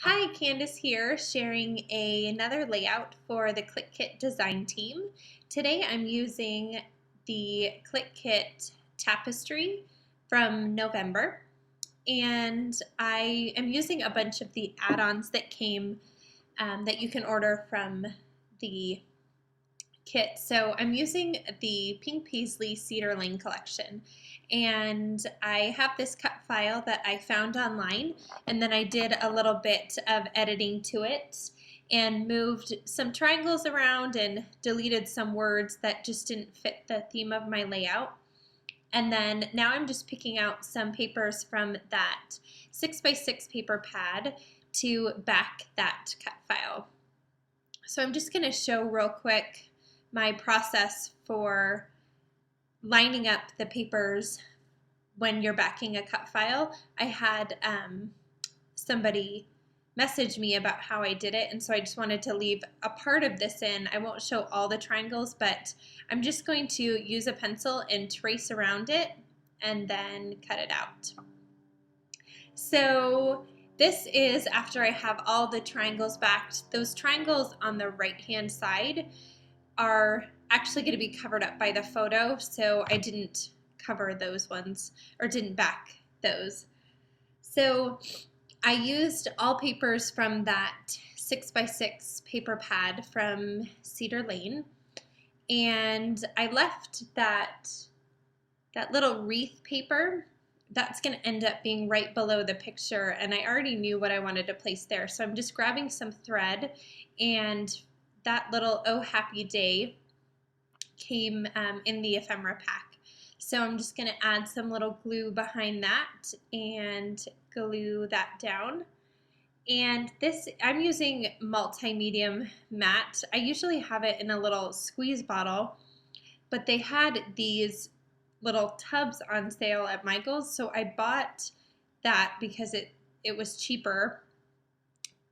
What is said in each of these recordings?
Hi, Candace here, sharing another layout for the Clique design team. Today I'm using the Clique Tapestry from November, and I am using a bunch of the add-ons that came that you can order from the kit. So I'm using the Pink Paisley Cedar Lane collection, and I have this cut file that I found online, and then I did a little bit of editing to it and moved some triangles around and deleted some words that just didn't fit the theme of my layout. And then now I'm just picking out some papers from that 6x6 paper pad to back that cut file. So I'm just going to show real quick my process for lining up the papers when you're backing a cut file. I had somebody message me about how I did it, and so I just wanted to leave a part of this in. I won't show all the triangles, but I'm just going to use a pencil and trace around it and then cut it out. So this is after I have all the triangles backed. Those triangles on the right-hand side are actually going to be covered up by the photo, so I didn't cover those ones or didn't back those. So I used all papers from that 6x6 paper pad from Cedar Lane, and I left that little wreath paper. That's going to end up being right below the picture, and I already knew what I wanted to place there. So I'm just grabbing some thread, and that little "Oh Happy Day" came in the ephemera pack. So I'm just going to add some little glue behind that and glue that down. And this, I'm using multi-medium matte. I usually have it in a little squeeze bottle, but they had these little tubs on sale at Michael's, so I bought that because it was cheaper,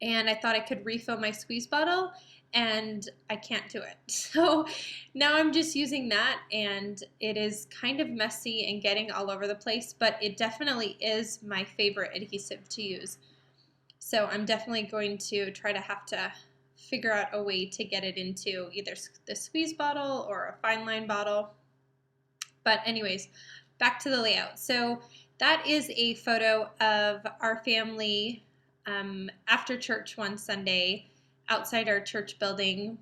and I thought I could refill my squeeze bottle, and I can't do it. So now I'm just using that, and it is kind of messy and getting all over the place, but it definitely is my favorite adhesive to use. So I'm definitely going to try to have to figure out a way to get it into either the squeeze bottle or a fine line bottle. But anyways, back to the layout. So that is a photo of our family after church one Sunday outside our church building.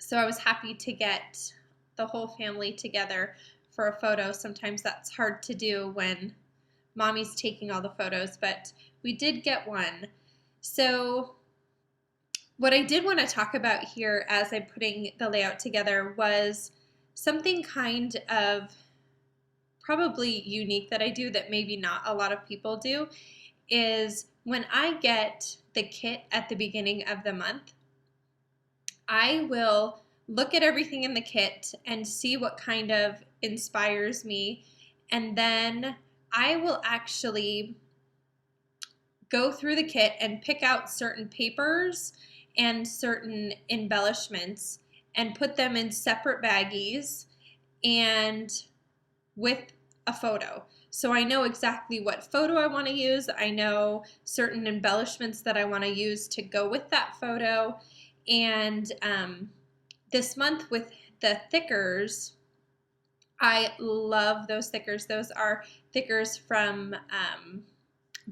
So I was happy to get the whole family together for a photo. Sometimes that's hard to do when mommy's taking all the photos, but we did get one. So what I did want to talk about here as I'm putting the layout together was something kind of probably unique that I do that maybe not a lot of people do is when I get the kit at the beginning of the month, I will look at everything in the kit and see what kind of inspires me, and then I will actually go through the kit and pick out certain papers and certain embellishments and put them in separate baggies and with a photo. So I know exactly what photo I want to use. I know certain embellishments that I want to use to go with that photo. And this month with the thickers, I love those thickers. Those are thickers from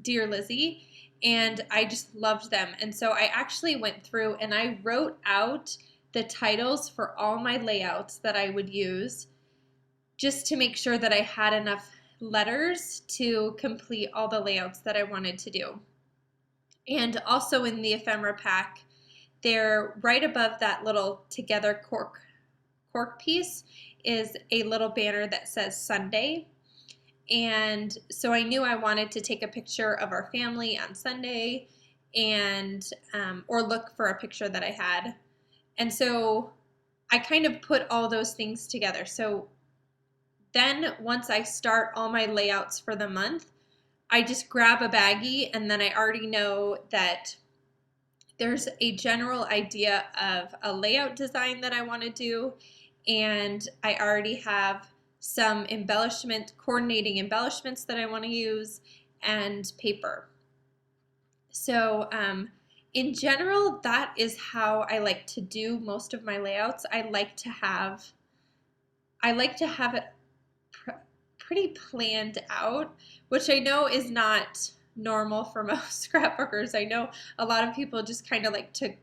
Dear Lizzie, and I just loved them. And so I actually went through and I wrote out the titles for all my layouts that I would use, just to make sure that I had enough letters to complete all the layouts that I wanted to do. And also in the ephemera pack, there right above that little together cork piece is a little banner that says Sunday. And so I knew I wanted to take a picture of our family on Sunday and or look for a picture that I had. And so I kind of put all those things together. So then once I start all my layouts for the month, I just grab a baggie, and then I already know that there's a general idea of a layout design that I want to do, and I already have some coordinating embellishments that I want to use, and paper. So in general, that is how I like to do most of my layouts. I like to have it pr pretty planned out, which I know is not normal for most scrapbookers. I know a lot of people just kind of like to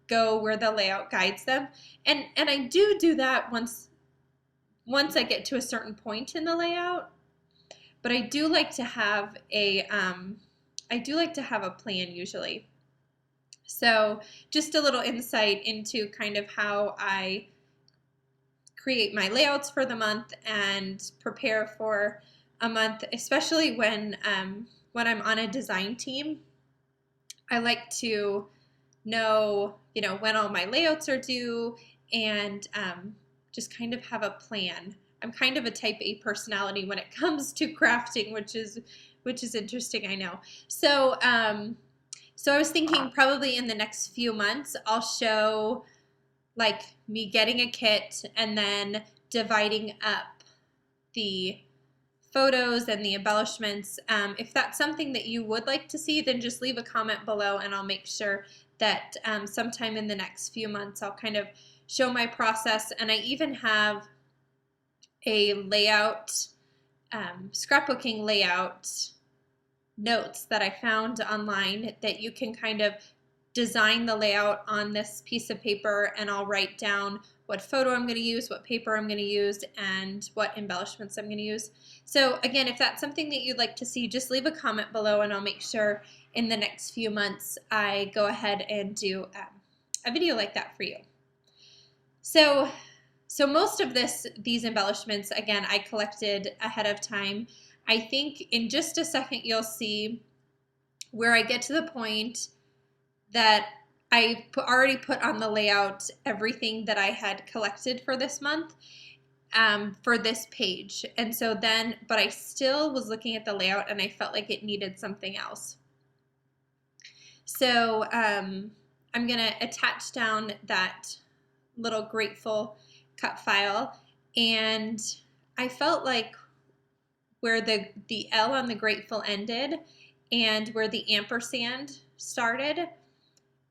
go where the layout guides them, and I do that once I get to a certain point in the layout. But I do like to have a plan usually. So just a little insight into kind of how I create my layouts for the month and prepare for a month, especially when I'm on a design team. I like to know, when all my layouts are due, and just kind of have a plan. I'm kind of a type A personality when it comes to crafting, which is interesting, I know. So I was thinking probably in the next few months I'll show like me getting a kit and then dividing up the photos and the embellishments. If that's something that you would like to see, then just leave a comment below and I'll make sure that sometime in the next few months I'll kind of show my process. And I even have a layout, scrapbooking layout notes that I found online that you can kind of design the layout on this piece of paper, and I'll write down what photo I'm going to use, what paper I'm going to use, and what embellishments I'm going to use. So again, if that's something that you'd like to see, just leave a comment below and I'll make sure in the next few months I go ahead and do a video like that for you. So most of these embellishments, again, I collected ahead of time. I think in just a second you'll see where I get to the point that I already put on the layout everything that I had collected for this month, for this page. And so then, but I still was looking at the layout and I felt like it needed something else. So I'm going to attach down that little Grateful cut file, and I felt like where the L on the Grateful ended and where the ampersand started,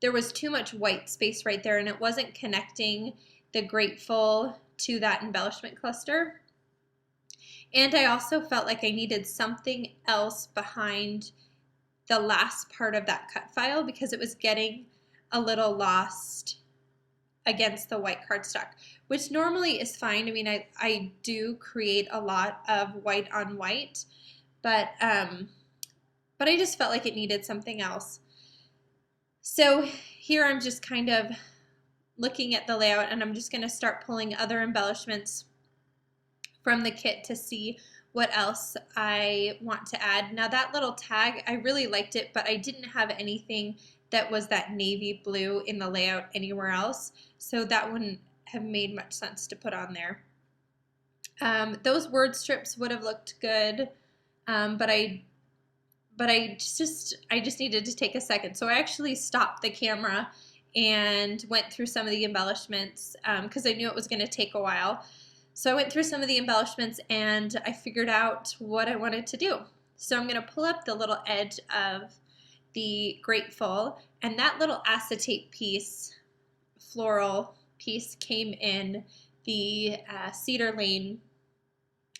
there was too much white space right there, and it wasn't connecting the Grateful to that embellishment cluster. And I also felt like I needed something else behind the last part of that cut file because it was getting a little lost against the white cardstock, which normally is fine. I mean, I do create a lot of white on white, but I just felt like it needed something else. So here I'm just kind of looking at the layout, and I'm just going to start pulling other embellishments from the kit to see what else I want to add. Now that little tag, I really liked it, but I didn't have anything that was that navy blue in the layout anywhere else, so that wouldn't have made much sense to put on there. Those word strips would have looked good, but I just needed to take a second. So I actually stopped the camera and went through some of the embellishments because I knew it was going to take a while. So I went through some of the embellishments and I figured out what I wanted to do. So I'm going to pull up the little edge of the Grateful, and that little acetate piece, floral piece, came in the Cedar Lane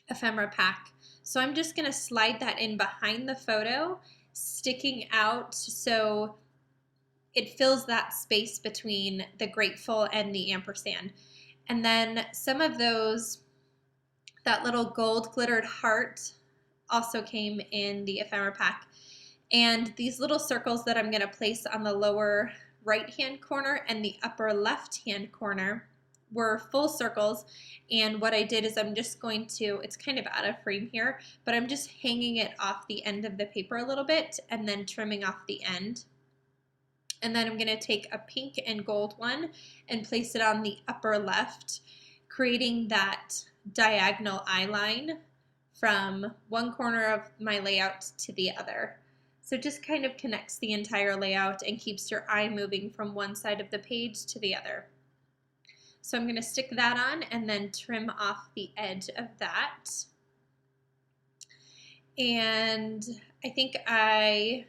ephemera pack. So I'm just going to slide that in behind the photo, sticking out so it fills that space between the Grateful and the ampersand. And then some of those, that little gold glittered heart also came in the ephemera pack. And these little circles that I'm going to place on the lower right-hand corner and the upper left-hand corner were full circles, and what I did is I'm just going to, it's kind of out of frame here, but I'm just hanging it off the end of the paper a little bit and then trimming off the end. And then I'm going to take a pink and gold one and place it on the upper left, creating that diagonal eye line from one corner of my layout to the other. So it just kind of connects the entire layout and keeps your eye moving from one side of the page to the other. So I'm going to stick that on and then trim off the edge of that. And I think I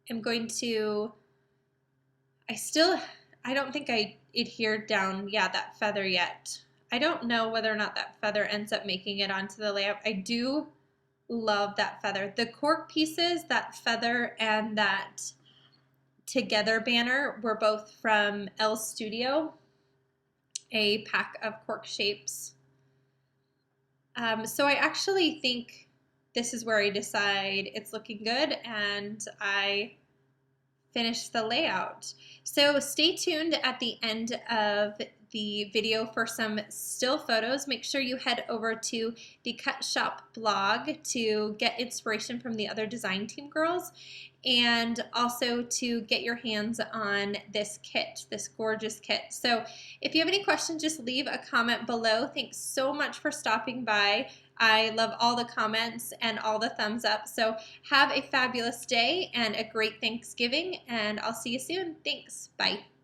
am going to, I don't think I adhered down, yeah, that feather yet. I don't know whether or not that feather ends up making it onto the layout. I do love that feather. The cork pieces, that feather and that together banner were both from Elle Studio, a pack of cork shapes. So I actually think this is where I decide it's looking good and I finish the layout. So stay tuned at the end of the video for some still photos. Make sure you head over to the Cut Shop blog to get inspiration from the other design team girls, and also to get your hands on this kit, this gorgeous kit. So if you have any questions, just leave a comment below. Thanks so much for stopping by. I love all the comments and all the thumbs up. So have a fabulous day and a great Thanksgiving, and I'll see you soon. Thanks. Bye.